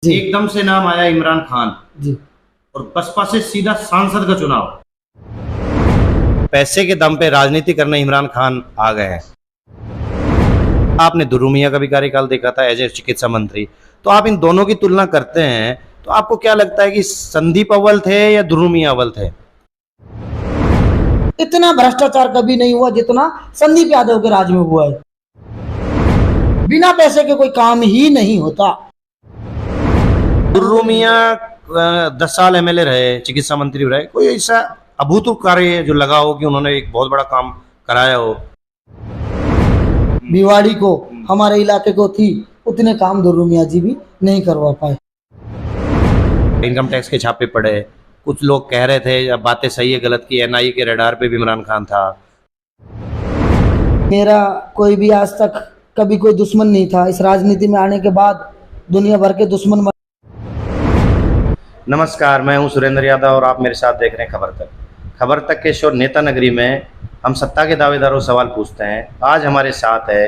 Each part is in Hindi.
एकदम से नाम आया इमरान खान जी। और बसपा से सीधा सांसद का चुनाव। पैसे के दम पे राजनीति करने इमरान खान आ गए हैं। आपने दुर्रू मियां का भी कार्यकाल देखा था एज ए चिकित्सा मंत्री, तो आप इन दोनों की तुलना करते हैं तो आपको क्या लगता है कि संदीप अव्वल थे या दुर्रू मियां अव्वल थे? इतना भ्रष्टाचार कभी नहीं हुआ जितना संदीप यादव के राज में हुआ है। बिना पैसे के कोई काम ही नहीं होता। दुर्रू मियां 10 साल एमएलए रहे, चिकित्सा मंत्री रहे, कोई ऐसा अभूतपूर्व कार्य जो लगा हो कि उन्होंने एक बहुत बड़ा काम कराया हो? भिवाड़ी को, हमारे इलाके को थी, उतने काम दुर्रू मियां जी भी नहीं करवा पाए। इनकम टैक्स के छापे पड़े, कुछ लोग कह रहे थे, अब बातें सही है गलत की, एनआईए के रडार पे भी इमरान खान था। मेरा कोई भी आज तक कभी कोई दुश्मन नहीं था। इस राजनीति में आने के बाद दुनिया भर के दुश्मन। नमस्कार, मैं हूं सुरेंद्र यादव और आप मेरे साथ देख रहे हैं खबर तक। खबर तक के शो नेता नगरी में हम सत्ता के दावेदारों से सवाल पूछते हैं। आज हमारे साथ है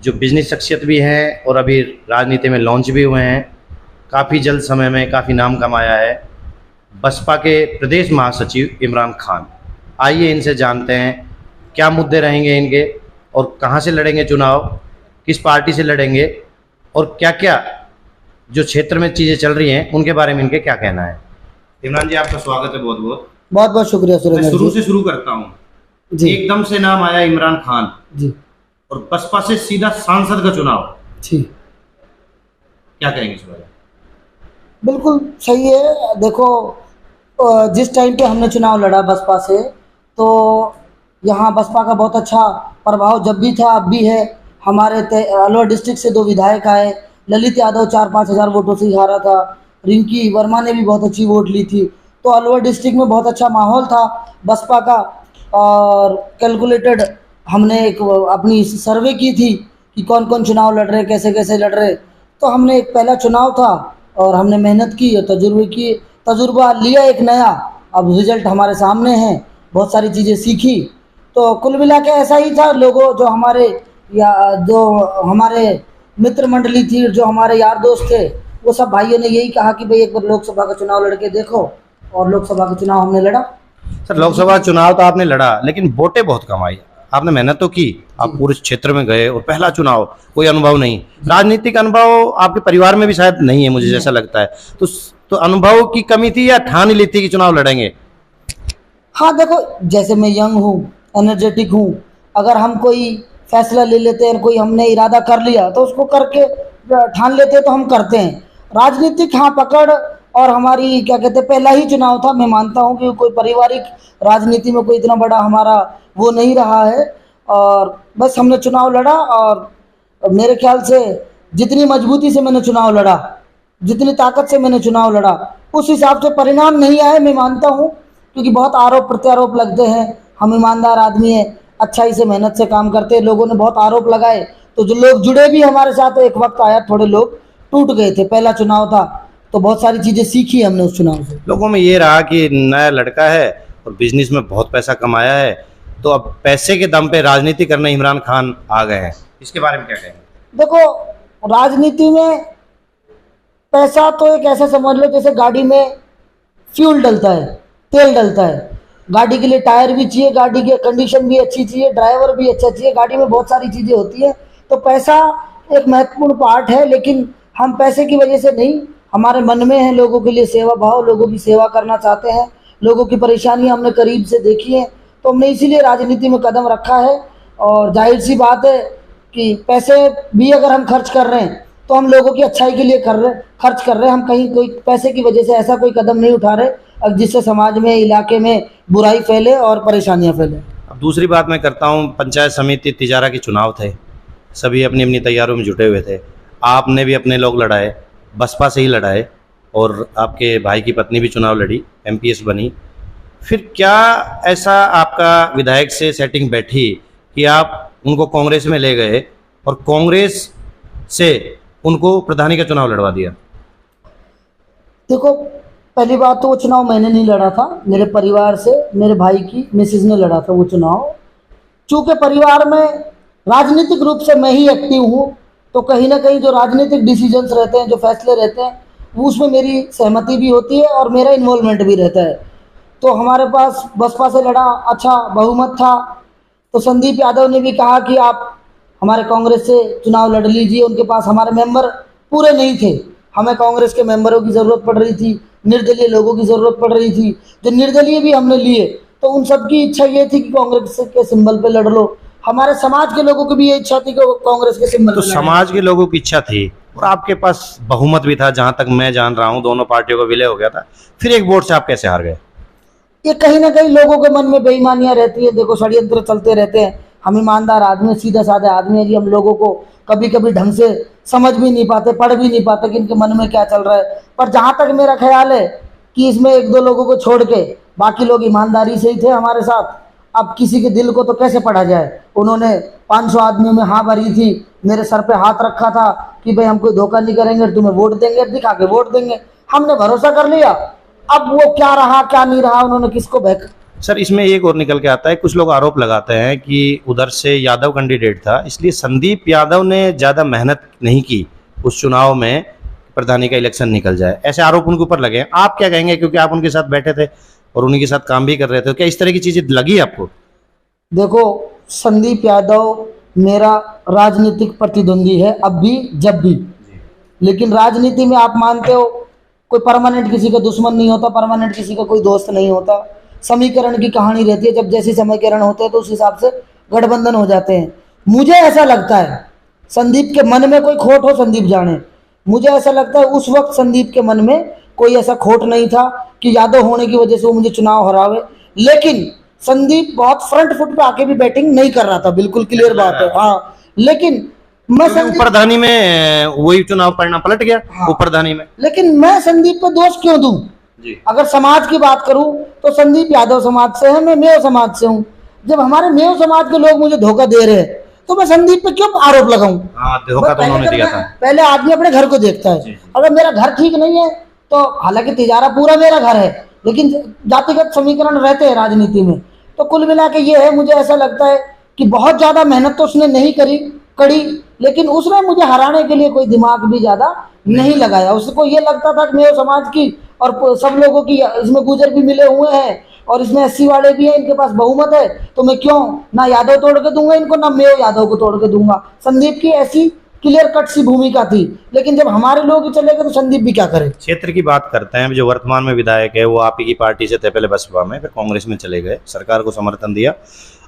जो बिजनेस शख्सियत भी हैं और अभी राजनीति में लॉन्च भी हुए हैं, काफ़ी जल्द समय में काफ़ी नाम कमाया है, बसपा के प्रदेश महासचिव इमरान खान। आइए इनसे जानते हैं क्या मुद्दे रहेंगे इनके और कहाँ से लड़ेंगे चुनाव, किस पार्टी से लड़ेंगे और क्या क्या जो क्षेत्र में चीज़ें चल रही हैं उनके बारे में इनके क्या कहना है। इमरान जी, आपका स्वागत है। बहुत बहुत बहुत बहुत शुक्रिया सुरेंद्र शुरू जी। से शुरू करता हूँ जी। एकदम से नाम आया इमरान खान जी और बसपा से सीधा सांसद का चुनाव, जी, क्या कहेंगे इस बारे में? बिल्कुल सही है। देखो, जिस टाइम पे हमने चुनाव लड़ा बसपा से, तो यहाँ बसपा का बहुत अच्छा प्रभाव जब भी था अब भी है। हमारे अलवर डिस्ट्रिक्ट से 2 विधायक आए। ललित यादव 4-5 हज़ार वोटों से हारा था। रिंकी वर्मा ने भी बहुत अच्छी वोट ली थी। तो अलवर डिस्ट्रिक्ट में बहुत अच्छा माहौल था बसपा का। और कैलकुलेटेड हमने एक अपनी सर्वे की थी कि कौन कौन चुनाव लड़ रहे, कैसे कैसे लड़ रहे। तो हमने एक पहला चुनाव था और हमने मेहनत की और तजुर्बा लिया एक नया। अब रिजल्ट हमारे सामने है, बहुत सारी चीज़ें सीखी। तो कुल मिला के ऐसा ही था। लोगों जो हमारे मित्र मंडली थी, जो हमारे यार दोस्त थे, वो सब भाइयों ने यही कहा कि भाई एक बार लोकसभा का चुनाव लड़के देखो। और लोकसभा का चुनाव हमने लड़ा। सर, लोकसभा चुनाव तो आपने लड़ा लेकिन वोटें बहुत कम आई। आपने मेहनत तो की, आप पूरे क्षेत्र में गए और पहला चुनाव, कोई अनुभव नहीं, राजनीतिक अनुभव आपके परिवार में भी शायद नहीं है, मुझे जैसा लगता है। तो अनुभव की कमी थी या ठान ही ली थी कि चुनाव लड़ेंगे? हाँ देखो, जैसे मैं यंग हूँ, एनर्जेटिक हूँ, अगर हम कोई फैसला ले लेते हैं, कोई हमने इरादा कर लिया तो उसको करके ठान लेते हैं, तो हम करते हैं। राजनीतिक हाँ पकड़ और हमारी क्या कहते हैं, पहला ही चुनाव था। मैं मानता हूँ कि कोई पारिवारिक राजनीति में कोई इतना बड़ा हमारा वो नहीं रहा है। और बस हमने चुनाव लड़ा और मेरे ख्याल से जितनी मजबूती से मैंने चुनाव लड़ा, जितनी ताकत से मैंने चुनाव लड़ा, उस हिसाब से परिणाम नहीं आए, मैं मानता हूँ। क्योंकि बहुत आरोप प्रत्यारोप लगते हैं। हम ईमानदार आदमी हैं, अच्छाई से मेहनत से काम करते हैं। लोगों ने बहुत आरोप लगाए तो जो लोग जुड़े भी हमारे साथ, एक वक्त आया थोड़े लोग टूट गए थे। पहला चुनाव था तो बहुत सारी चीज़ें सीखी हमने उस चुनाव से। लोगों में ये रहा कि नया लड़का है और बिजनेस में बहुत पैसा कमाया है, तो अब पैसे के दम पे राजनीति करने इमरान खान आ गए हैं। इसके बारे में क्या कहेंगे? देखो, राजनीति में पैसा तो एक ऐसा समझ लो जैसे गाड़ी में फ्यूल डलता है, तेल डलता है। गाड़ी के लिए टायर भी चाहिए, गाड़ी की कंडीशन भी अच्छी चाहिए, ड्राइवर भी अच्छा चाहिए, गाड़ी में बहुत सारी चीज़ें होती हैं। तो पैसा एक महत्वपूर्ण पार्ट है, लेकिन हम पैसे की वजह से नहीं, हमारे मन में है लोगों के लिए सेवा भाव, लोगों की सेवा करना चाहते हैं। लोगों की परेशानी हमने करीब से देखी है, तो हमने इसीलिए राजनीति में कदम रखा है। और जाहिर सी बात है कि पैसे भी अगर हम खर्च कर रहे हैं तो हम लोगों की अच्छाई के लिए खर्च कर रहे हैं। हम कहीं कोई पैसे की वजह से ऐसा कोई कदम नहीं उठा रहे अब जिससे समाज में, इलाके में बुराई फैले और परेशानियां फैले। अब दूसरी बात मैं करता हूँ, पंचायत समिति तिजारा के चुनाव थे, सभी अपनी अपनी तैयारियों में जुटे हुए थे। आपने भी अपने लोग लड़ाए, बसपा से ही लड़ाए, और आपके भाई की पत्नी भी चुनाव लड़ी, एमपीएस बनी। फिर क्या ऐसा आपका विधायक से सेटिंग बैठी कि आप उनको कांग्रेस में ले गए और कांग्रेस से उनको प्रधानी का चुनाव लड़वा दिया? देखो, पहली बात तो वो चुनाव मैंने नहीं लड़ा था, मेरे परिवार से मेरे भाई की मिसेज ने लड़ा था वो चुनाव। चूँकि परिवार में राजनीतिक रूप से मैं ही एक्टिव हूँ, तो कहीं ना कहीं जो राजनीतिक डिसीजंस रहते हैं, जो फैसले रहते हैं, वो उसमें मेरी सहमति भी होती है और मेरा इन्वॉल्वमेंट भी रहता है। तो हमारे पास बसपा से लड़ा, अच्छा बहुमत था, तो संदीप यादव ने भी कहा कि आप हमारे कांग्रेस से चुनाव लड़ लीजिए। उनके पास हमारे मेंबर पूरे नहीं थे, हमें कांग्रेस के मेंबरों की ज़रूरत पड़ रही थी, निर्दलीय लोगों की ज़रूरत पड़ रही थी। जो निर्दलीय भी हमने लिए, तो उन सब की इच्छा ये थी कि कांग्रेस के सिंबल पे लड़ लो। हमारे समाज के लोगों की भी ये इच्छा थी कि वो कांग्रेस के सिंबल तो पे लड़ें। समाज के लोगों की इच्छा थी और आपके पास बहुमत भी था, जहां तक मैं जान रहा हूं दोनों पार्टियों का विलय हो गया था, फिर एक वोट से आप कैसे हार गए? ये कहीं ना कहीं लोगों के मन में बेईमानियां रहती है। देखो, षड्यंत्र चलते रहते हैं। हम ईमानदार आदमी, सीधे साधे आदमी है जी। हम लोगों को कभी कभी ढंग से समझ भी नहीं पाते, पढ़ भी नहीं पाते कि इनके मन में क्या चल रहा है। पर जहां तक मेरा ख्याल है कि इसमें एक दो लोगों को छोड़ के बाकी लोग ईमानदारी से ही थे हमारे साथ। अब किसी के दिल को तो कैसे पढ़ा जाए। उन्होंने 500 आदमियों में हाँ भरी थी, मेरे सर पे हाथ रखा था कि भाई हम कोई धोखा नहीं करेंगे, तुम्हें वोट देंगे, दिखा के वोट देंगे। हमने भरोसा कर लिया। अब वो क्या रहा क्या नहीं रहा, उन्होंने किसको बहक। सर, इसमें एक और निकल के आता है, कुछ लोग आरोप लगाते हैं कि उधर से यादव कैंडिडेट था, इसलिए संदीप यादव ने ज़्यादा मेहनत नहीं की उस चुनाव में, प्रधानी का इलेक्शन निकल जाए, ऐसे आरोप उनके ऊपर लगे हैं। आप क्या कहेंगे, क्योंकि आप उनके साथ बैठे थे और उन्हीं के साथ काम भी कर रहे थे, क्या इस तरह की चीज़ें लगी आपको? देखो, संदीप यादव मेरा राजनीतिक प्रतिद्वंदी है, अब भी जब भी। लेकिन राजनीति में आप मानते हो, कोई परमानेंट किसी का दुश्मन नहीं होता, परमानेंट किसी का कोई दोस्त नहीं होता। समीकरण की कहानी रहती है, जब जैसी समीकरण होते हैं तो उस हिसाब से गठबंधन हो जाते हैं। मुझे ऐसा लगता है, संदीप के मन में कोई खोट हो, संदीप जाने। मुझे ऐसा लगता है उस वक्त संदीप के मन में कोई ऐसा खोट नहीं था कि यादव होने की वजह से वो मुझे चुनाव हरावे। लेकिन संदीप बहुत फ्रंट फुट पे आके भी बैटिंग नहीं कर रहा था, बिल्कुल क्लियर बात है। हाँ, लेकिन मैं संदीप, प्रधानी में वही चुनाव परिणाम पलट गया। हाँ, प्रधानी में लेकिन मैं संदीप पे दोष क्यों दूं? जी। अगर समाज की बात करूं तो संदीप यादव समाज से है, मैं मेव समाज से हूं। जब हमारे मेव समाज के लोग मुझे धोखा दे रहे हैं तो मैं संदीप पे क्यों आरोप लगाऊं? हाँ, धोखा तो उन्होंने दिया था। पहले आदमी अपने घर को देखता है। अगर मेरा घर ठीक नहीं है तो, हालांकि तिजारा पूरा मेरा घर है, लेकिन जातिगत समीकरण रहते हैं राजनीति में। तो कुल मिला के ये है, मुझे ऐसा लगता है कि बहुत ज्यादा मेहनत तो उसने नहीं करी, लेकिन उसने मुझे हराने के लिए कोई दिमाग भी ज्यादा नहीं लगाया। उसको ये लगता था कि मेरे समाज की और सब लोगों की इसमें गुजर भी मिले हुए हैं और इसमें 80 वाले भी हैं, इनके पास बहुमत है, तो मैं क्यों ना यादव तोड़ के दूंगा इनको, ना मेव यादव को तोड़ के दूंगा। संदीप की ऐसी क्लियर कट सी भूमिका थी। लेकिन जब हमारे लोग ही चले गए तो संदीप भी क्या करे। क्षेत्र की बात करते हैं, जो वर्तमान में विधायक है वो आप ही की पार्टी से थे, पहले बसपा में, फिर कांग्रेस में चले गए, सरकार को समर्थन दिया।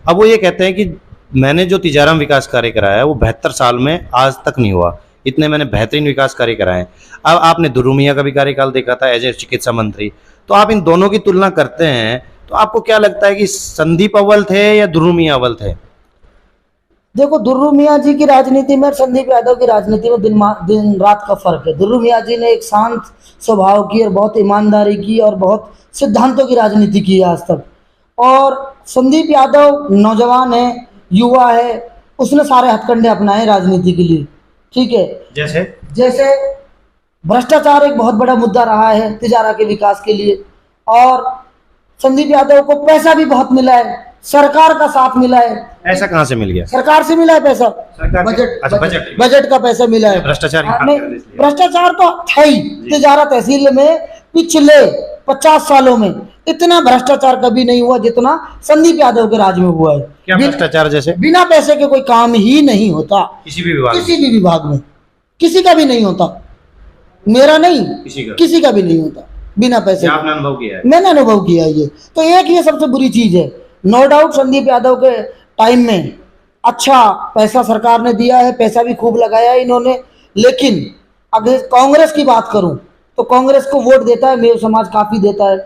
अब वो ये कहते हैं कि मैंने जो तिजारा में विकास कार्य कराया है वो 72 साल में आज तक नहीं हुआ, इतने मैंने बेहतरीन विकास कार्य कराए हैं। अब आपने दुर्रू मियां का भी कार्यकाल देखा था एज ए चिकित्सा मंत्री, तो आप इन दोनों की तुलना करते हैं तो आपको क्या लगता है कि संदीप अव्वल थे या दुर्रू मियां अव्वल थे? देखो, दुर्रू मियाँ जी की राजनीति में और संदीप यादव की राजनीति में दिन रात का फर्क है। दुर्रू मियाँ जी ने एक शांत स्वभाव की और बहुत ईमानदारी की और बहुत सिद्धांतों की राजनीति की है आज तक। और संदीप यादव नौजवान है, युवा है, उसने सारे हथकंडे अपनाए राजनीति के लिए। ठीक है, जैसे भ्रष्टाचार एक बहुत बड़ा मुद्दा रहा है तिजारा के विकास के लिए, और संदीप यादव को पैसा भी बहुत मिला है, सरकार का साथ मिला है। ऐसा कहां से मिल गया? सरकार से मिला है पैसा, बजट का पैसा मिला है। भ्रष्टाचार तो था ही तिजारा तहसील में। पिछले 50 सालों में इतना भ्रष्टाचार कभी नहीं हुआ जितना संदीप यादव के राज में हुआ है। क्या भ्रष्टाचार? जैसे बिना पैसे के कोई काम ही नहीं होता किसी भी विभाग में, किसी का भी नहीं होता, मेरा नहीं, किसी का भी नहीं होता बिना पैसे। आपने अनुभव किया है? मैंने अनुभव किया है ये। तो एक ये सबसे बुरी चीज है। नो डाउट संदीप यादव के टाइम में अच्छा पैसा सरकार ने दिया है, पैसा भी खूब लगाया है इन्होंने। लेकिन अगर कांग्रेस की बात करूं तो कांग्रेस को वोट देता है मेव समाज, काफी देता है।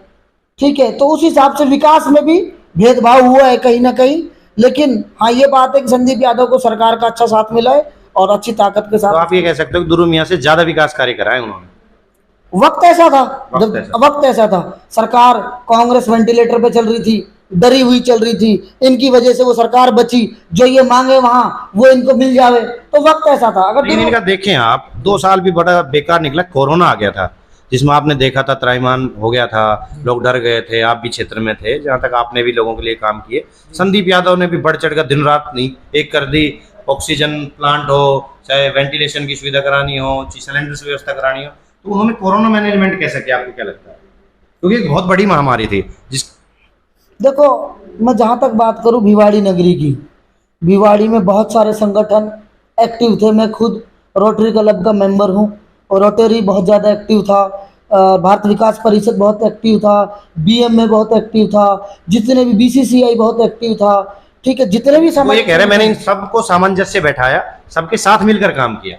ठीक है, तो उस हिसाब से विकास में भी भेदभाव हुआ है कहीं ना कहीं। लेकिन हाँ, ये बात है कि संदीप यादव को सरकार का अच्छा साथ मिला है और अच्छी ताकत के साथ। तो आप ये कह सकते हो कि दुर्रू मियां से ज्यादा विकास कार्य कराए उन्होंने? वक्त ऐसा था, वक्त ऐसा था, सरकार कांग्रेस वेंटिलेटर पे चल रही थी, डरी हुई चल रही थी, इनकी वजह से वो सरकार बची, जो ये मांगे वहां वो इनको मिल जावे, तो वक्त ऐसा था। अगर इनका देखें आप, 2 साल भी बड़ा बेकार निकला। कोरोना आ गया था जिसमें आपने देखा था त्राहिमाम हो गया था, लोग डर गए थे, आप भी क्षेत्र में थे, जहां तक आपने भी लोगों के लिए काम किए। संदीप यादव ने भी बढ़ चढ़ कर दिन रात नहीं एक कर दी, ऑक्सीजन प्लांट हो, चाहे वेंटिलेशन की सुविधा करानी हो, चाहे सिलेंडर की व्यवस्था करानी हो, तो उन्होंने कोरोना मैनेजमेंट कैसे किया, आपको क्या लगता है? क्योंकि एक बहुत बड़ी महामारी थी जिस देखो, मैं जहाँ तक बात करूँ भिवाड़ी नगरी की, भिवाड़ी में बहुत सारे संगठन एक्टिव थे। मैं खुद रोटरी क्लब का मेंबर हूँ और रोटरी बहुत ज़्यादा एक्टिव था। भारत विकास परिषद बहुत एक्टिव था, बीएम में बहुत एक्टिव था, जितने भी बीसीसीआई बहुत एक्टिव था। ठीक है, जितने भी वो ये कह रहे हैं मैंने इन सबको सामंजस्य बैठाया, सबके साथ मिलकर काम किया,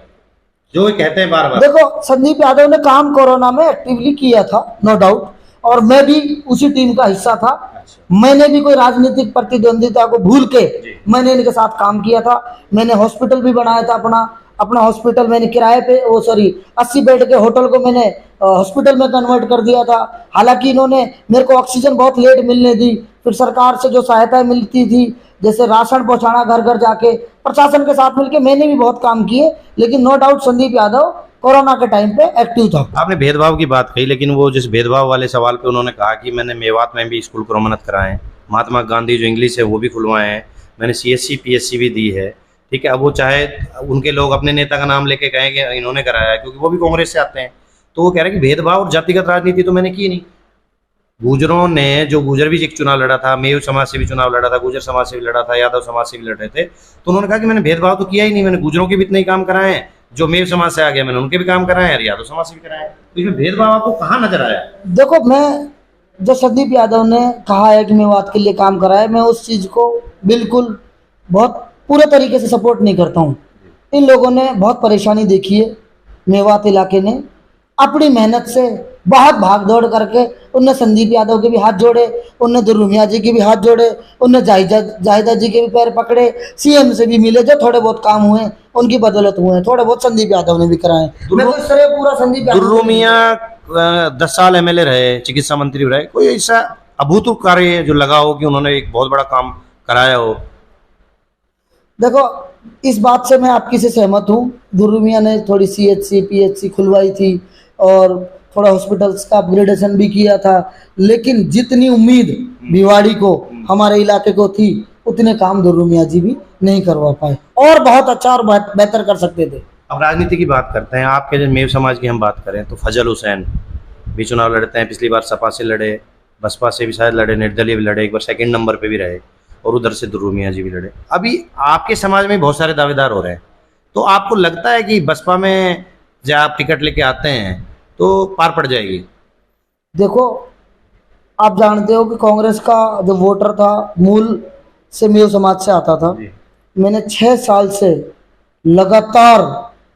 जो ये कहते हैं बार बार। देखो, संदीप यादव ने काम कोरोना में एक्टिवली किया था, नो डाउट, और मैं भी उसी टीम का हिस्सा था। मैंने भी कोई राजनीतिक प्रतिद्वंदिता को भूल के मैंने इनके साथ काम किया था। मैंने हॉस्पिटल भी बनाया था, अपना हॉस्पिटल मैंने किराए पे, 80 बेड के होटल को मैंने हॉस्पिटल में कन्वर्ट कर दिया था। हालांकि इन्होंने मेरे को ऑक्सीजन बहुत लेट मिलने दी, फिर सरकार से जो सहायता मिलती थी, जैसे राशन पहुंचाना घर घर जाके, प्रशासन के साथ मिलकर मैंने भी बहुत काम किए। लेकिन no doubt Sandeep Yadav corona के टाइम पे एक्टिव था। आपने भेदभाव की बात कही, लेकिन वो जिस भेदभाव वाले सवाल पे उन्होंने कहा कि मैंने मेवात में भी स्कूल क्रमोन्नत कराए हैं, महात्मा गांधी जो इंग्लिश है वो भी खुलवाए हैं, मैंने सीएससी पीएससी भी दी है। ठीक है, अब वो चाहे उनके लोग अपने नेता का नाम लेके कहें कि इन्होंने कराया है, क्योंकि वो भी कांग्रेस से आते हैं, तो वो कह रहे हैं कि भेदभाव और जातिगत राजनीति तो मैंने की नहीं। गुर्जरों ने, जो गुर्जर भी एक चुनाव लड़ा था, मेव समाज से भी चुनाव लड़ा था, गुर्जर समाज से भी लड़ा था, यादव समाज से भी लड़ रहे थे, तो उन्होंने कहा कि मैंने भेदभाव तो किया ही नहीं, मैंने गुर्जरों के भी इतने ही काम कराए हैं, जो मेव समाज से आ गया मैंने उनके भी काम कराए हैं और यादव समाज से भी कराए हैं। तो इसमें भेदभाव आपको कहाँ नजर आया? देखो, मैं जो संदीप यादव ने कहा है कि मेवात के लिए काम करा है, मैं उस चीज़ को बिल्कुल बहुत पूरे तरीके से सपोर्ट नहीं करता हूँ। इन लोगों ने बहुत परेशानी देखी है, मेवात इलाके ने अपनी मेहनत से बहुत भाग दौड़ करके उनने संदीप यादव के भी हाथ जोड़े, उनने दुर्रुमिया जी के भी हाथ जोड़े, उनने जाहिदा जी के भी पैर पकड़े, सीएम से भी मिले, जो थोड़े बहुत काम हुए उनकी बदौलत हुए हैं, थोड़े बहुत संदीप यादव ने भी कराए। मैं तो इस तरह पूरा संदीप यादव, दुर्रुमिया 10 साल एमएलए रहे, चिकित्सा मंत्री रहे, कोई ऐसा अभूतपूर्व कार्य जो लगा हो कि उन्होंने एक बहुत बड़ा काम कराया हो? देखो, इस बात से मैं आपकी से सहमत हूँ। दुर्रुमिया ने थोड़ी सीएचसी पीएचसी खुलवाई थी और थोड़ा हॉस्पिटल्स का अपग्रेडेशन भी किया था, लेकिन जितनी उम्मीद भिवाड़ी को, हमारे इलाके को थी, उतने काम दुर्रुमिया जी भी नहीं करवा पाए, और बहुत अच्छा और बेहतर कर सकते थे। अब राजनीति की बात करते हैं, आपके जो मेव समाज की हम बात करें तो फजल हुसैन भी चुनाव लड़ते हैं, पिछली बार सपा से लड़े, बसपा से भी शायद लड़े, निर्दलीय भी लड़े, एक बार सेकंड नंबर पे भी रहे, और उधर से दुर्रुमिया जी भी लड़े। अभी आपके समाज में बहुत सारे दावेदार हो रहे हैं, तो आपको लगता है कि बसपा में जब आप टिकट लेके आते हैं तो पार पड़ जाएगी? देखो, आप जानते हो कि कांग्रेस का जो वोटर था मूल से मेव समाज से आता था। मैंने 6 साल से लगातार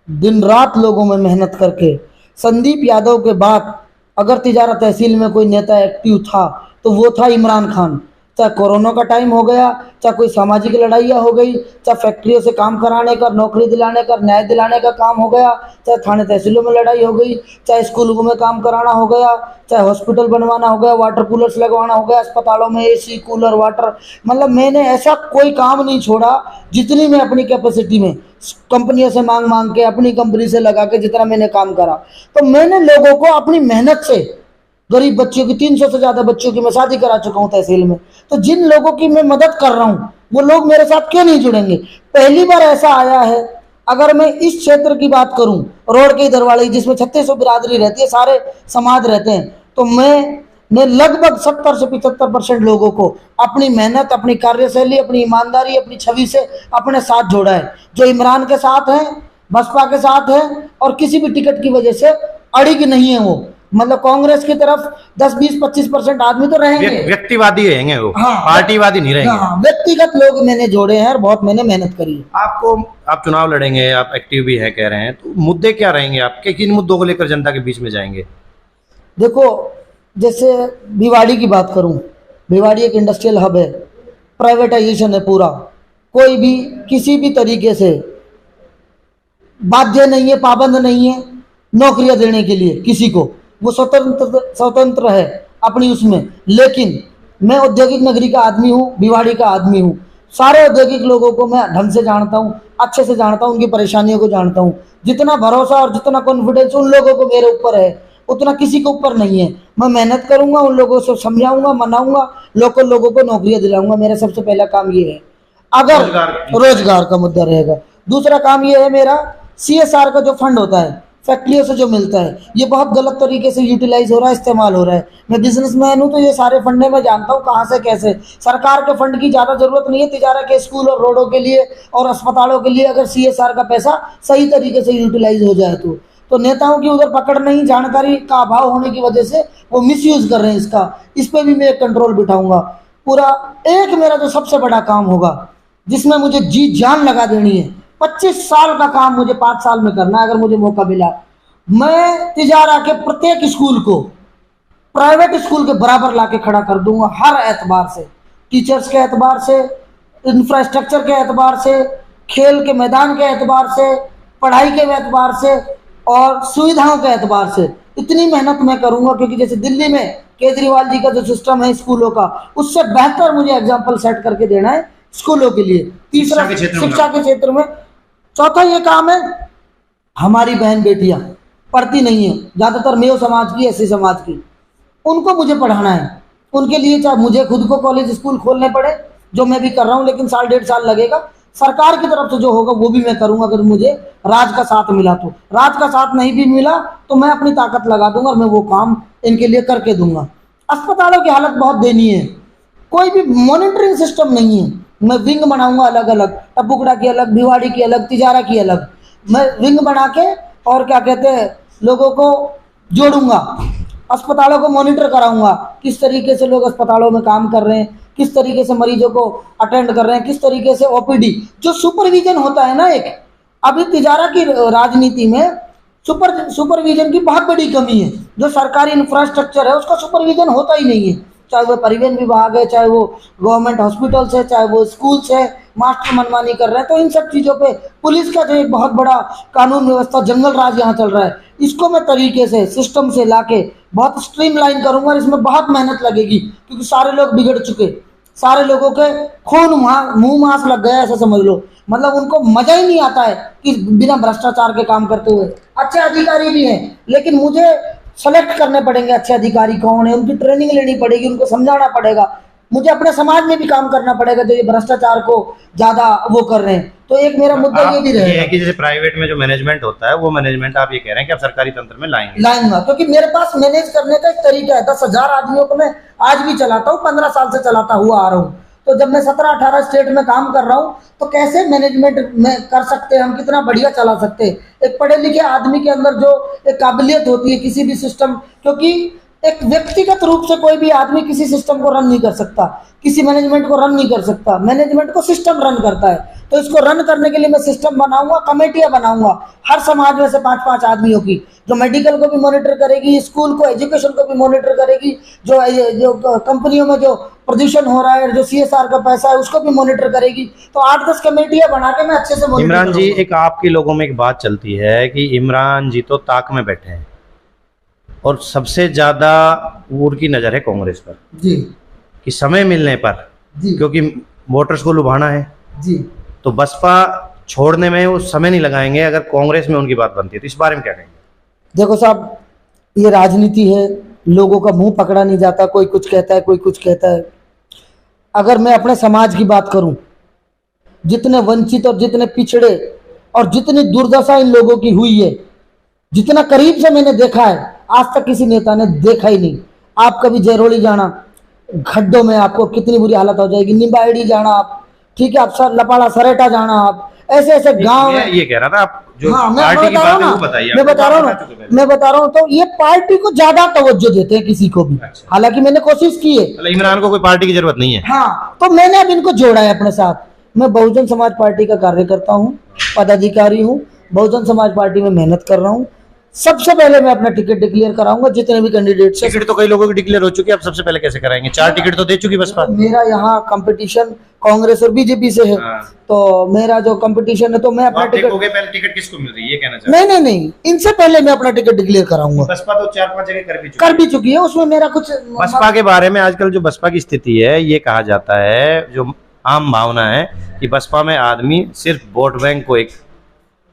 दिन रात लोगों में मेहनत करके, संदीप यादव के बाद अगर तिजारा तहसील में कोई नेता एक्टिव था तो वो था इमरान खान। चाहे कोरोना का टाइम हो गया, चाहे कोई सामाजिक लड़ाइयाँ हो गई, चाहे फैक्ट्रियों से काम कराने का, नौकरी दिलाने का, न्याय दिलाने का काम हो गया, चाहे थाने तहसीलों में लड़ाई हो गई, चाहे स्कूलों में काम कराना हो गया, चाहे हॉस्पिटल बनवाना हो गया, वाटर कूलर्स लगवाना हो गया, अस्पतालों में एसी कूलर वाटर, मतलब मैंने ऐसा कोई काम नहीं छोड़ा जितनी मैं अपनी कैपेसिटी में कंपनियों से मांग मांग के, अपनी कंपनी से लगा के जितना मैंने काम करा। तो मैंने लोगों को अपनी मेहनत से, गरीब बच्चों की 300 से ज़्यादा बच्चों की मैं शादी करा चुका हूँ तहसील में। तो जिन लोगों की मैं मदद कर रहा हूँ वो लोग मेरे साथ क्यों नहीं जुड़ेंगे? पहली बार ऐसा आया है, अगर मैं इस क्षेत्र की बात करूँ, रोड के इधर वाले जिसमें 3600 बिरादरी रहती है, सारे समाज रहते हैं, तो मैंने लगभग 70 से 75% लोगों को अपनी मेहनत, अपनी कार्यशैली, अपनी ईमानदारी, अपनी छवि से अपने साथ जोड़ा है। जो इमरान के साथ हैं, बसपा के साथ हैं, और किसी भी टिकट की वजह से अड़िग नहीं है वो, मतलब कांग्रेस की तरफ 10, 20, 25% आदमी तो रहेंगे, व्यक्तिवादी रहेंगे वो, हाँ, पार्टीवादी नहीं रहेंगे। हाँ, व्यक्तिगत लोग मैंने जोड़े हैं और बहुत मैंने मेहनत करी है। आप चुनाव लड़ेंगे, आप एक्टिव भी है कह रहे हैं, तो मुद्दे क्या रहेंगे आपके, किन मुद्दों को लेकर जनता के बीच में जाएंगे? देखो, जैसे भिवाड़ी की बात करूं, भिवाड़ी एक इंडस्ट्रियल हब है, प्राइवेटाइजेशन है पूरा, कोई भी किसी भी तरीके से बाध्य नहीं है, पाबंद नहीं है नौकरियां देने के लिए किसी को, वो स्वतंत्र है अपनी उसमें। लेकिन मैं औद्योगिक नगरी का आदमी हूँ, भिवाड़ी का आदमी हूँ, सारे औद्योगिक लोगों को मैं ढंग से जानता हूँ, अच्छे से जानता हूँ, उनकी परेशानियों को जानता हूँ। जितना भरोसा और जितना कॉन्फिडेंस उन लोगों को मेरे ऊपर है, उतना किसी के ऊपर नहीं है। मैं मेहनत करूंगा, उन लोगों से समझाऊंगा, मनाऊंगा, लोकल लोगों को नौकरियां दिलाऊंगा, मेरा सबसे पहला काम ये है। अगर रोजगार- रोजगार का मुद्दा रहेगा। दूसरा काम ये है मेरा, CSR का जो फंड होता है फैक्ट्रियों से जो मिलता है, ये बहुत गलत तरीके से यूटिलाइज हो रहा है, इस्तेमाल हो रहा है। मैं बिजनेसमैन हूँ तो ये सारे फंड मैं जानता हूँ कहाँ से कैसे। सरकार के फंड की ज़्यादा जरूरत नहीं है, तिजारा के स्कूल और रोडों के लिए और अस्पतालों के लिए अगर CSR का पैसा सही तरीके से यूटिलाइज हो जाए तो नेताओं की उधर पकड़ नहीं, जानकारी का अभाव होने की वजह से वो मिसयूज कर रहे हैं इसका। इस पर भी मैं एक कंट्रोल बिठाऊंगा पूरा। एक मेरा जो सबसे बड़ा काम होगा जिसमें मुझे जी जान लगा देनी है, 25 साल का काम मुझे 5 साल में करना है अगर मुझे मौका मिला। मैं तिजारा के प्रत्येक स्कूल को प्राइवेट स्कूल के बराबर लाके खड़ा कर दूंगा, हर एतबार से, टीचर्स के एतबार से, इंफ्रास्ट्रक्चर के एतबार से, खेल के मैदान के एतबार से, पढ़ाई के एतबार से और सुविधाओं के एतबार से। इतनी मेहनत मैं करूंगा क्योंकि जैसे दिल्ली में केजरीवाल जी का जो सिस्टम है स्कूलों का, उससे बेहतर मुझे एग्जाम्पल सेट करके देना है स्कूलों के लिए। तीसरा शिक्षा के क्षेत्र में। चौथा ये काम है, हमारी बहन बेटियां पढ़ती नहीं है, ज्यादातर मेव समाज की, SC समाज की, उनको मुझे पढ़ाना है। उनके लिए चाहे मुझे खुद को कॉलेज स्कूल खोलने पड़े, जो मैं भी कर रहा हूँ, लेकिन 1.5 साल लगेगा। सरकार की तरफ से जो होगा वो भी मैं करूंगा अगर मुझे राज का साथ मिला तो। राज का साथ नहीं भी मिला तो मैं अपनी ताकत लगा दूंगा और मैं वो काम इनके लिए करके दूंगा। अस्पतालों की हालत बहुत दयनीय है, कोई भी मॉनिटरिंग सिस्टम नहीं है। मैं विंग बनाऊंगा अलग अलग, टपुकड़ा की अलग, भिवाड़ी की अलग, तिजारा की अलग। मैं विंग बना के और क्या कहते हैं लोगों को जोड़ूंगा, अस्पतालों को मॉनिटर कराऊंगा, किस तरीके से लोग अस्पतालों में काम कर रहे हैं, किस तरीके से मरीजों को अटेंड कर रहे हैं, किस तरीके से OPD जो सुपरविजन होता है ना, एक अभी तिजारा की राजनीति में सुपरविजन की बहुत बड़ी कमी है। जो सरकारी इंफ्रास्ट्रक्चर है उसका सुपरविजन होता ही नहीं है, चाहे वो परिवहन विभाग है, चाहे वो गवर्नमेंट हॉस्पिटल्स है, चाहे वो स्कूल्स है, मास्टर मनमानी कर रहे हैं। तो इन सब चीज़ों पे पुलिस का जो एक बहुत बड़ा कानून व्यवस्था जंगल राज यहाँ चल रहा है, इसको मैं तरीके से सिस्टम से लाके बहुत स्ट्रीमलाइन करूंगा और इसमें बहुत मेहनत लगेगी क्योंकि सारे लोग बिगड़ चुके, सारे लोगों के खून मुंह मांस लग गया ऐसा समझ लो। मतलब उनको मजा ही नहीं आता है कि बिना भ्रष्टाचार के काम करते हुए। अच्छे अधिकारी भी हैं लेकिन मुझे सेलेक्ट करने पड़ेंगे अच्छे अधिकारी कौन है, उनकी ट्रेनिंग लेनी पड़ेगी, उनको समझाना पड़ेगा। मुझे अपने समाज में भी काम करना पड़ेगा जो ये भ्रष्टाचार को ज्यादा वो कर रहे हैं। तो एक मेरा मुद्दा ये भी रहेगा कि जैसे प्राइवेट में जो मैनेजमेंट होता है वो मैनेजमेंट आप ये कह रहे हैं कि आप सरकारी तंत्र में लाएंगा क्योंकि मेरे पास मैनेज करने का एक तरीका है। 10,000 आदमियों को मैं आज भी चलाता हूँ, 15 साल से चलाता हुआ आ रहा हूँ। तो जब मैं 17-18 स्टेट में काम कर रहा हूँ तो कैसे मैनेजमेंट में कर सकते हैं हम, कितना बढ़िया चला सकते हैं। एक पढ़े लिखे आदमी के अंदर जो एक काबिलियत होती है किसी भी सिस्टम, क्योंकि एक व्यक्तिगत रूप से कोई भी आदमी किसी सिस्टम को रन नहीं कर सकता, किसी मैनेजमेंट को रन नहीं कर सकता, मैनेजमेंट को सिस्टम रन करता है। तो इसको रन करने के लिए मैं सिस्टम बनाऊंगा, कमेटियां बनाऊंगा हर समाज में से 5-5 आदमियों की, जो मेडिकल को भी मॉनिटर करेगी, स्कूल को, एजुकेशन को भी मॉनिटर करेगी, जो कंपनियों में जो प्रदूषण हो रहा है, जो CSR का पैसा है उसको भी मॉनिटर करेगी। तो 8-10 कमेटियां बना के मैं अच्छे से इमरान जी, एक आपके लोगों में एक बात चलती है कि इमरान जी तो ताक में बैठे हैं और सबसे ज्यादा उनकी नजर है कांग्रेस पर जी, कि समय मिलने पर जी, क्योंकि वोटर्स को लुभाना है जी, तो बसपा छोड़ने में वो समय नहीं लगाएंगे अगर कांग्रेस में उनकी बात बनती है। तो इस बारे में क्या कहेंगे? देखो साहब, ये राजनीति है, लोगों का मुंह पकड़ा नहीं जाता, कोई कुछ कहता है, कोई कुछ कहता है। अगर मैं अपने समाज की बात करूं, जितने वंचित और जितने पिछड़े और जितनी दुर्दशा इन लोगों की हुई है, जितना करीब से मैंने देखा है, आज तक किसी नेता ने देखा ही नहीं। आप कभी जयरोली जाना, खड्डों में आपको कितनी बुरी हालत हो जाएगी। निम्बाहेड़ी जाना आप, ठीक है, आप सर लपाड़ा सरेटा जाना आप, ऐसे ऐसे गांव में। ये कह रहा था आप जो हाँ, पार्टी की बात है वो बताइए। मैं बता रहा हूँ तो ये पार्टी को ज्यादा तवज्जो देते हैं किसी को भी। अच्छा। हालांकि मैंने कोशिश की है, मतलब इमरान को कोई पार्टी की जरूरत नहीं है। हाँ, तो मैंने अब इनको जोड़ा है अपने साथ। मैं बहुजन समाज पार्टी का कार्यकर्ता हूँ, पदाधिकारी हूँ, बहुजन समाज पार्टी में मेहनत कर रहा हूँ। सबसे पहले मैं अपना टिकट डिक्लेयर कराऊंगा जितने भी कैंडिडेट से। टिकट तो कई लोगों की डिक्लेयर हो चुकी है, अब सबसे पहले कैसे कराएंगे? 4 टिकट तो दे चुकी बसपा। मेरा यहाँ कंपटीशन कांग्रेस और बीजेपी से है। हाँ। तो मेरा जो कंपटीशन है तो मैं अपना टिकट, पहले टिकट किसको मिल रही है ये कहना चाहते हैं? नहीं, इनसे पहले मैं अपना टिकट डिक्लेयर कराऊंगा। बसपा तो 4-5 जगह कर भी चुकी है, उसमें मेरा कुछ। बसपा के बारे में आजकल जो बसपा की स्थिति है, ये कहा जाता है, जो आम भावना है कि बसपा में आदमी सिर्फ वोट बैंक को एक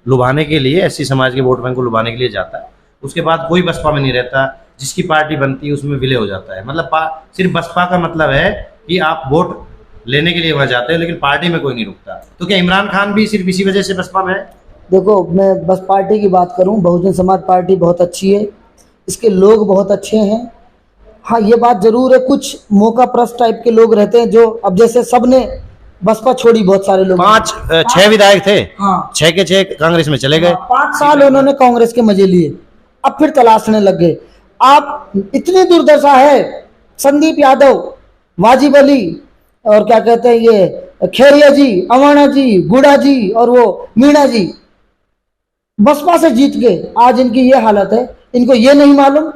लुभाने के लिए, SC समाज के वोट बैंक को लुभाने के लिए जाता है, उसके बाद कोई बसपा में नहीं रहता। जिसकी पार्टी बनती है उसमें विलय हो जाता है। मतलब सिर्फ बसपा का मतलब है कि आप वोट लेने के लिए वहां जाते हैं, लेकिन पार्टी में कोई नहीं रुकता। तो क्या इमरान खान भी सिर्फ इसी वजह से बसपा में है? देखो, मैं बस पार्टी की बात करूं, बहुजन समाज पार्टी बहुत अच्छी है, इसके लोग बहुत अच्छे हैं। हाँ, ये बात जरूर है, कुछ मौका प्रस्त टाइप के लोग रहते हैं जो अब जैसे सबने बसपा छोड़ी, बहुत सारे लोग 6 विधायक थे, हाँ 6 के 6 कांग्रेस में चले गए। 5 साल उन्होंने कांग्रेस के मजे लिए, अब फिर तलाशने लग गए। आप इतनी दुर्दशा है, संदीप यादव, वाजिब अली और क्या कहते हैं ये खेरिया जी, अवाना जी, गुड़ा जी और वो मीणा जी बसपा से जीत के आज इनकी ये हालत है। इनको ये नहीं मालूम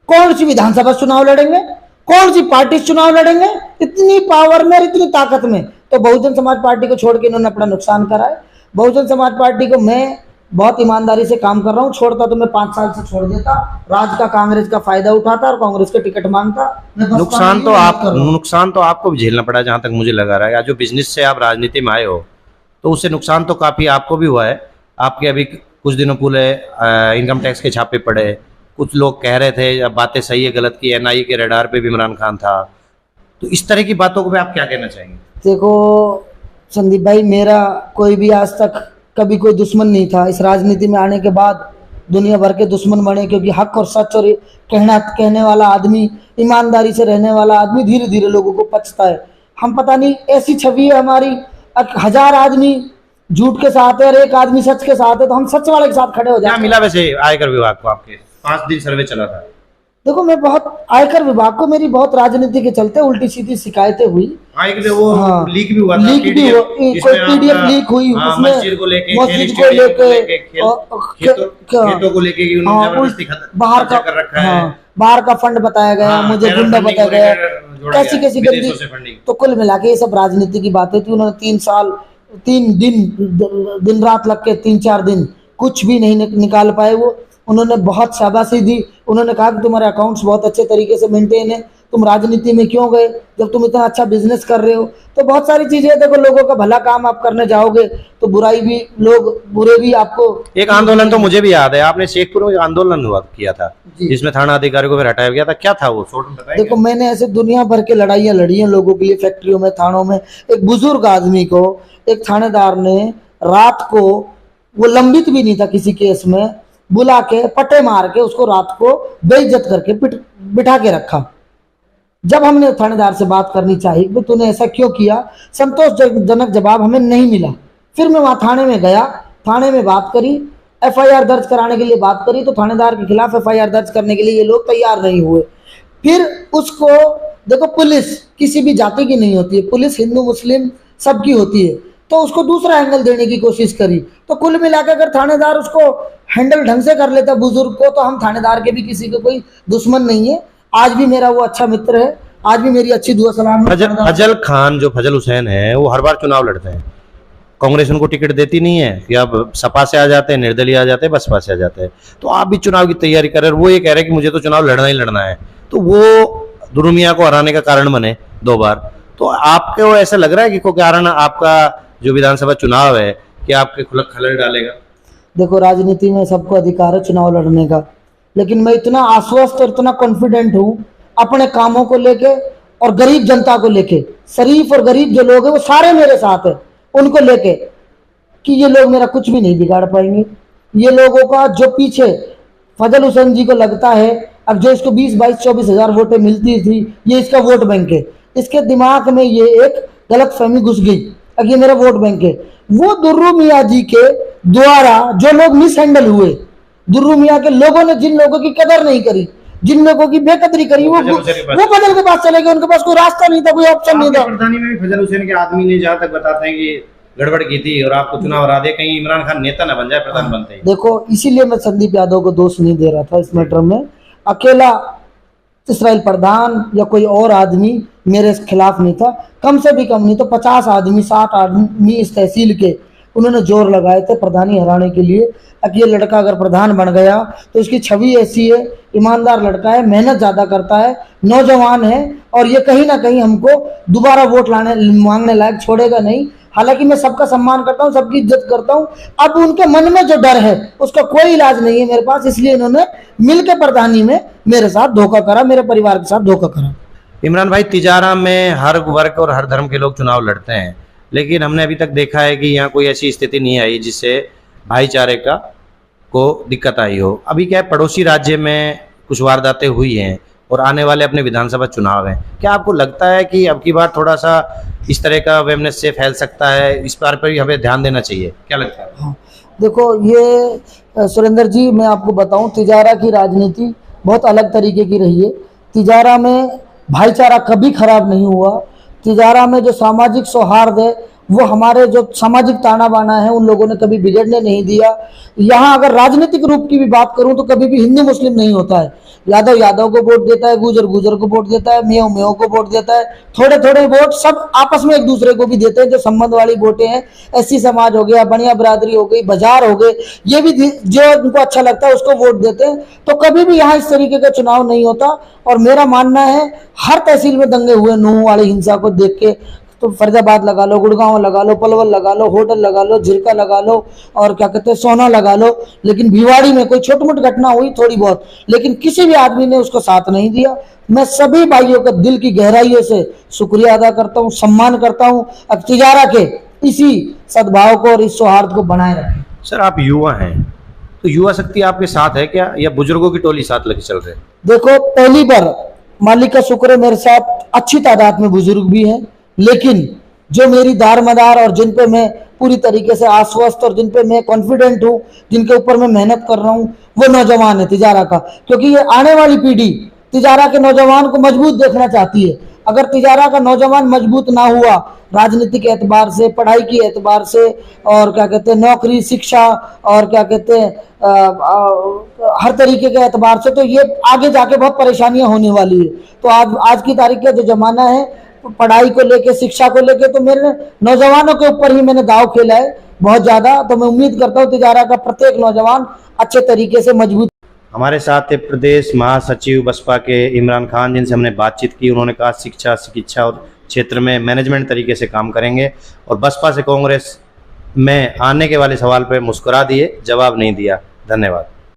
कौन सी विधानसभा चुनाव लड़ेंगे, कौन सी पार्टी चुनाव लड़ेंगे, इतनी पावर में, इतनी ताकत में। तो बहुजन समाज पार्टी को छोड़ के इन्होंने अपना नुकसान करा है। बहुजन समाज पार्टी को मैं बहुत ईमानदारी से काम कर रहा हूँ, छोड़ता तो मैं 5 साल से छोड़ देता, राज का कांग्रेस का फायदा उठाता और कांग्रेस के टिकट मांगता। नुकसान तो आपको भी झेलना पड़ा, जहां तक मुझे लगा रहा है। जो बिजनेस से आप राजनीति में आए हो, तो उससे नुकसान तो काफी आपको भी हुआ है। आपके अभी कुछ दिनों पहले इनकम टैक्स के छापे पड़े, कुछ लोग कह रहे थे अब बातें सही है गलत की, एनआईए के रडार पे भी इमरान खान था। तो इस तरह की बातों को भी आप क्या कहना चाहेंगे? देखो संदीप भाई, मेरा कोई भी आज तक कभी कोई दुश्मन नहीं था। इस राजनीति में आने के बाद दुनिया भर के दुश्मन बने, क्योंकि हक और सच और कहने वाला आदमी, ईमानदारी से रहने वाला आदमी धीरे धीरे लोगों को पचता है। हम पता नहीं ऐसी छवि है हमारी, 1000 आदमी झूठ के साथ है और 1 आदमी सच के साथ है, तो हम सच वाले के साथ खड़े हो जाते हैं। क्या मिला वैसे आयकर विभाग को? आपके 5 दिन सर्वे चला था। देखो, मैं बहुत आयकर विभाग को मेरी बहुत राजनीति के चलते उल्टी सीधी शिकायतें हुई। आयकर वो लीक भी हुआ था, लीक भी हुआ, कोई पीडीएफ लीक हुई, उसमें मस्जिद को लेके, खेतों को लेके उन्होंने जबरदस्ती बाहर का कर रखा है, बाहर का फंड बताया गया, मुझे गुंडा बताया गया, कैसी कैसी गंदी। तो कुल मिला के ये सब राजनीति की बातें थी। उन्होंने 3 साल 3 दिन रात लग के 3-4 दिन कुछ भी नहीं निकाल पाए। वो उन्होंने बहुत शाबाशी दी, उन्होंने कहा कि तुम्हारे अकाउंट्स बहुत अच्छे तरीके से मेंटेन है, तुम राजनीति में क्यों गए जब तुम इतना अच्छा बिजनेस कर रहे हो। तो बहुत सारी चीजें, देखो लोगों का भला काम आप करने जाओगे तो बुराई भी, लोग बुरे भी आपको। एक आंदोलन तो मुझे भी याद है, आपने शेखपुर में आंदोलन हुआ किया था जिसमें थाना अधिकारी को फिर हटाया गया था, क्या था वो? देखो, मैंने ऐसे दुनिया भर के लड़ाइयाँ लड़ी हैं लोगों के लिए, फैक्ट्रियों में, थानों में। एक बुजुर्ग आदमी को एक थानेदार ने रात को, वो लंबित भी नहीं था किसी केस में, बुला के पटे मार के उसको रात को बेइज्जत करके बिठा के रखा। जब हमने थानेदार से बात करनी चाहिए कि तूने ऐसा क्यों किया, संतोषजनक जवाब हमें नहीं मिला। फिर मैं वहां थाने में गया, थाने में बात करी, एफआईआर दर्ज कराने के लिए बात करी, तो थानेदार के खिलाफ एफआईआर दर्ज करने के लिए ये लोग तैयार नहीं हुए। फिर उसको, देखो पुलिस किसी भी जाति की नहीं होती है, पुलिस हिंदू मुस्लिम सबकी होती है, तो उसको दूसरा एंगल देने की कोशिश करी। तो कुल मिलाकर अगर थानेदार उसको हैंडल ढंग से कर लेता बुजुर्ग को, तो हम थानेदार के भी किसी को कोई दुश्मन नहीं है। आज भी मेरा वो अच्छा मित्र है, आज भी मेरी अच्छी दुआ सलाम। फजल खान, जो फजल हुसैन है, वो हर बार चुनाव लड़ते हैं, कांग्रेस उनको टिकट देती नहीं है, या सपा से आ जाते हैं, निर्दलीय आ जाते हैं, बसपा से आ जाते हैं। तो आप भी चुनाव की तैयारी कर रहे हैं, वो ये कह रहे हैं कि मुझे तो चुनाव लड़ना ही लड़ना है, तो वो दुरुमिया को हराने का कारण बने 2 बार। तो आपको ऐसा लग रहा है कि कोई कारण आपका जो विधानसभा चुनाव है कि आपके खुलक खलल डालेगा? देखो, राजनीति में सबको अधिकार है चुनाव लड़ने का, लेकिन मैं इतना आश्वस्त और इतना कॉन्फिडेंट हूँ अपने कामों को लेके और गरीब जनता को लेके। शरीफ और गरीब जो लोग हैं वो सारे मेरे साथ हैं, उनको लेके, कि ये लोग मेरा कुछ भी नहीं बिगाड़ पाएंगे। ये लोगों का जो पीछे फजल हुसैन जी को लगता है, अब जो इसको 20-22-24 हज़ार वोटें मिलती थी, ये इसका वोट बैंक है, इसके दिमाग में ये एक गलत फहमी घुस गई, अब ये मेरा वोट बैंक है। वो दुर्रू मियाँ जी के द्वारा जो लोग मिस हैंडल हुए, दुर्रू मियाँ के लोगों ने जिन लोगों की कदर नहीं करी, जिन लोगों की बेकदरी करी, वो फजल के पास चले गए, उनके पास कोई रास्ता नहीं था, कोई ऑप्शन नहीं था। प्रधानी में भी फजल हुसैन के आदमी ने जहां तक बताते हैं कि गड़बड़ की थी और आपको चुनाव हरा दे, कहीं इमरान खान नेता ना बन जाए, प्रधान बनते ही। देखो, इसीलिए मैं संदीप यादव को दोष नहीं दे रहा था इस मैटर में। अकेला इसराइल प्रधान या कोई और आदमी मेरे खिलाफ नहीं था, कम से भी कम नहीं तो 50 आदमी 60 आदमी इस तहसील के उन्होंने जोर लगाए थे प्रधानी हराने के लिए। अब ये लड़का अगर प्रधान बन गया तो इसकी छवि ऐसी है, ईमानदार लड़का है, मेहनत ज़्यादा करता है, नौजवान है, और ये कहीं ना कहीं हमको दोबारा वोट मांगने लायक छोड़ेगा नहीं। हालांकि मैं सबका सम्मान करता हूँ, सबकी इज्जत करता हूँ, अब उनके मन में जो डर है उसका कोई इलाज नहीं है मेरे पास, इसलिए इन्होंने मिलकर प्रधानी में मेरे साथ धोखा करा, मेरे परिवार के साथ धोखा करा। इमरान भाई, तिजारा में हर वर्ग और हर धर्म के लोग चुनाव लड़ते हैं, लेकिन हमने अभी तक देखा है कि यहाँ कोई ऐसी स्थिति नहीं आई जिससे भाईचारे का को दिक्कत आई हो। अभी क्या है, पड़ोसी राज्य में कुछ वारदातें हुई हैं और आने वाले अपने विधानसभा चुनाव हैं। क्या आपको लगता है कि अब की बार थोड़ा सा इस तरह का अवेयरनेस से फैल सकता है? इस बार पर भी हमें ध्यान देना चाहिए, क्या लगता है? हाँ, देखो ये सुरेंद्र जी, मैं आपको बताऊं, तिजारा की राजनीति बहुत अलग तरीके की रही है। तिजारा में भाईचारा कभी खराब नहीं हुआ। तिजारा में जो सामाजिक सौहार्द है, वो हमारे जो सामाजिक ताना बाना है, उन लोगों ने कभी बिगड़ने नहीं दिया। यहाँ अगर राजनीतिक रूप की भी बात करूं तो कभी भी हिंदू मुस्लिम नहीं होता है। यादव यादव को वोट देता है, गुजर गुजर को वोट देता है, मेयो मेयो को वोट देता है। थोड़े थोड़े वोट सब आपस में एक दूसरे को भी देते हैं, जो संबंध वाली वोटें हैं। एससी समाज हो गया, बनिया बिरादरी हो गई, बाजार हो गए, ये भी जो उनको अच्छा लगता है उसको वोट देते हैं। तो कभी भी यहाँ इस तरीके का चुनाव नहीं होता। और मेरा मानना है, हर तहसील में दंगे हुए नूह वाली हिंसा को देख के, तो फरीदाबाद लगा लो, गुड़गांव लगा लो, पलवल लगा लो, होटल लगा लो, झिरका लगा लो, और क्या कहते हैं सोना लगा लो, लेकिन भिवाड़ी में कोई छोटी मोटी घटना हुई थोड़ी बहुत, लेकिन किसी भी आदमी ने उसको साथ नहीं दिया। मैं सभी भाइयों का दिल की गहराइयों से शुक्रिया अदा करता हूँ, सम्मान करता हूँ। अब तिजारा के इसी सद्भाव को और इस सौहार्द को बनाए रखें। सर, आप युवा हैं, तो युवा शक्ति आपके साथ है क्या, या बुजुर्गों की टोली साथ लेके चल रहे हैं? देखो, पहली बार मालिक का शुक्र है, मेरे साथ अच्छी तादाद में बुजुर्ग भी हैं, लेकिन जो मेरी दारमदार और जिन पे मैं पूरी तरीके से आश्वस्त और जिन पे मैं कॉन्फिडेंट हूँ, जिनके ऊपर मैं मेहनत कर रहा हूँ, वो नौजवान है तिजारा का। क्योंकि ये आने वाली पीढ़ी तिजारा के नौजवान को मजबूत देखना चाहती है। अगर तिजारा का नौजवान मजबूत ना हुआ, राजनीतिक एतबार से, पढ़ाई की एतबार से, और क्या कहते हैं नौकरी, शिक्षा, और क्या कहते हैं हर तरीके के एतबार से, तो ये आगे जाके बहुत परेशानियां होने वाली है। तो आज की तारीख का जो जमाना है, पढ़ाई को लेके, शिक्षा को लेके, तो मेरे नौजवानों के ऊपर ही मैंने दाव खेला है बहुत ज्यादा। तो मैं उम्मीद करता हूँ तिजारा का प्रत्येक नौजवान अच्छे तरीके से मजबूत। हमारे साथ थे प्रदेश महासचिव बसपा के इमरान खान, जिनसे हमने बातचीत की। उन्होंने कहा शिक्षा, चिकित्सा और क्षेत्र में मैनेजमेंट तरीके से काम करेंगे, और बसपा से कांग्रेस में आने के वाले सवाल पर मुस्कुरा दिए, जवाब नहीं दिया। धन्यवाद।